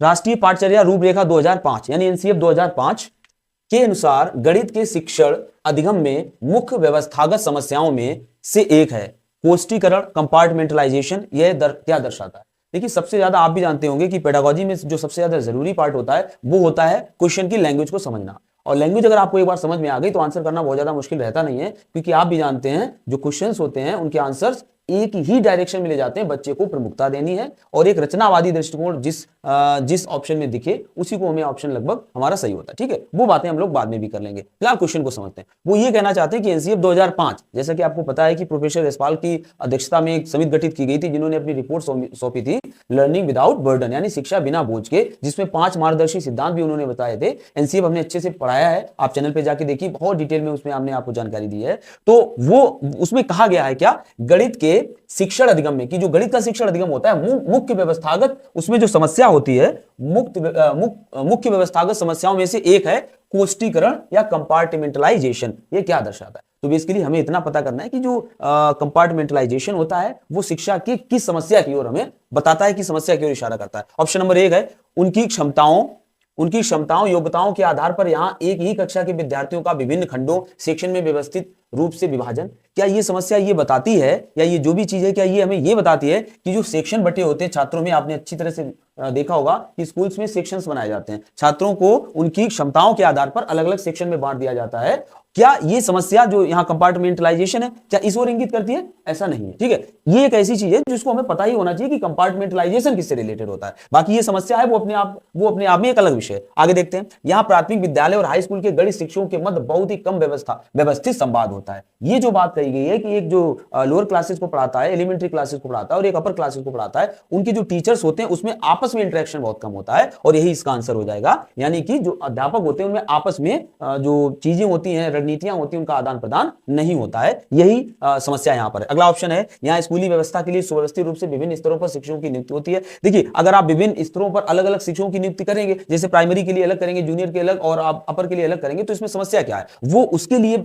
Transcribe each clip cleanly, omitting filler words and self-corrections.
राष्ट्रीय पाठचर्या रूपरेखा 2005 यानी एनसीएफ 2005 के अनुसार गणित के शिक्षण अधिगम में मुख्य व्यवस्थागत समस्याओं में से एक है कोष्ठीकरण, कंपार्टमेंटलाइजेशन। यह क्या दर्शाता है? देखिए, सबसे ज्यादा आप भी जानते होंगे कि पेडागोजी में जो सबसे ज्यादा जरूरी पार्ट होता है वो होता है क्वेश्चन की लैंग्वेज को समझना। और लैंग्वेज अगर आपको एक बार समझ में आ गई तो आंसर करना बहुत ज्यादा मुश्किल रहता नहीं है, क्योंकि आप भी जानते हैं जो क्वेश्चंस होते हैं उनके आंसर्स एक ही डायरेक्शन में ले जाते हैं। बच्चे को प्रमुखता देनी है और एक रचनावादी दृष्टिकोण जिस ऑप्शन में दिखे उसी को हमें ऑप्शन लगभग हमारा सही होता है। ठीक है, वो बातें हम लोग बाद में भी कर लेंगे, फिलहाल क्वेश्चन को समझते हैं। वो ये कहना चाहते हैं कि एनसीएफ 2005, जैसा कि आपको पता है कि प्रोफेसर यशपाल की अध्यक्षता में एक समिति गठित की गई थी जिन्होंने अपनी रिपोर्ट सौंपी थी लर्निंग विदाउट बर्डन, यानी शिक्षा बिना बोझ के, जिसमें 5 मार्गदर्शी सिद्धांत भी उन्होंने बताए थे। एनसीएफ हमने अच्छे से पढ़ाया है, आप चैनल पे जाके देखिए, बहुत डिटेल में उसमें हमने आपको जानकारी दी है। तो वो उसमें कहा गया है क्या, गणित के शिक्षण अधिगम में, कि जो गणित का शिक्षण अधिगम होता है मुख्य व्यवस्थागत, उसमें जो समस्या होती है मुख्य व्यवस्थागत समस्याओं में से एक है कोष्ठीकरण या कंपार्टमेंटलाइजेशन। ये क्या दर्शाता है? तो बेसिकली हमें इतना पता करना है कि जो कंपार्टमेंटलाइजेशन होता है वो शिक्षा की किस समस्या की ओर हमें बताता है, कि समस्या की ओर इशारा करता है। ऑप्शन नंबर 1 है उनकी क्षमताओं योग्यताओं के आधार पर यहां एक ही कक्षा के विद्यार्थियों का विभिन्न खंडों सेक्शन में व्यवस्थित रूप से विभाजन। क्या ये समस्या ये बताती है, या ये जो भी चीज है, क्या ये हमें ये बताती है कि जो सेक्शन बटे होते हैं छात्रों में, आपने अच्छी तरह से देखा होगा कि स्कूल्स में सेक्शंस बनाए जाते हैं, छात्रों को उनकी क्षमताओं के आधार पर अलग अलग सेक्शन में बांट दिया जाता है। क्या ये समस्या जो यहाँ कंपार्टमेंटलाइजेशन है, क्या इस ओर इंगित करती है? ऐसा नहीं है। ठीक है, ये एक ऐसी चीज है जिसको हमें पता ही होना चाहिए कि कंपार्टमेंटलाइजेशन किससे रिलेटेड होता है। बाकी ये समस्या है वो अपने आप में एक अलग विषय है। आगे देखते हैं, यहाँ प्राथमिक विद्यालय और हाई स्कूल के गणित शिक्षकों के मध्य बहुत ही कम व्यवस्थित संवाद होता है। ये जो बात कही गई है कि एक जो लोअर क्लासेस को पढ़ाता है, एलिमेंट्री क्लासेस को पढ़ाता है और एक अपर क्लासेस को पढ़ाता है, उनके जो टीचर्स होते हैं उसमें आपस में इंटरेक्शन बहुत कम होता है, और यही इसका आंसर हो जाएगा। यानी कि जो अध्यापक होते हैं उनमें आपस में जो चीजें होती हैं, रणनीतियां होती हैं, उनका आदान प्रदान नहीं होता है। यही समस्या यहां पर है। अगला ऑप्शन है, यहां स्कूली व्यवस्था के लिए सुव्यवस्थित रूप से विभिन्न स्तरों पर शिक्षकों की नियुक्ति होती है। देखिए, अगर आप विभिन्न स्तरों पर अलग अलग शिक्षकों की नियुक्ति करेंगे, जैसे प्राइमरी के लिए अलग करेंगे, जूनियर के अलग और आप अपर के लिए अलग करेंगे, तो इसमें समस्या क्या है? वो उसके लिए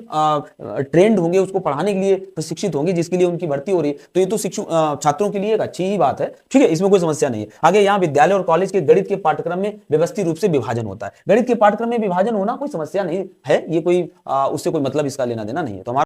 ट्रेंड होंगे, उसको पढ़ाने के लिए प्रशिक्षित होंगे जिसके लिए उनकी भर्ती हो रही है, तो ये तो छात्रों के लिए एक अच्छी ही बात है। ठीक है, इसमें कोई समस्या नहीं है। आगे, यहाँ विद्यालय और कॉलेज के गणित के पाठ्यक्रम में व्यवस्थित रूप से विभाजन होता है। गणित के पाठ्यक्रम में विभाजन होना कोई समस्या नहीं है, ये कोई उससे कोई मतलब इसका लेना देना नहीं है। तो हमारा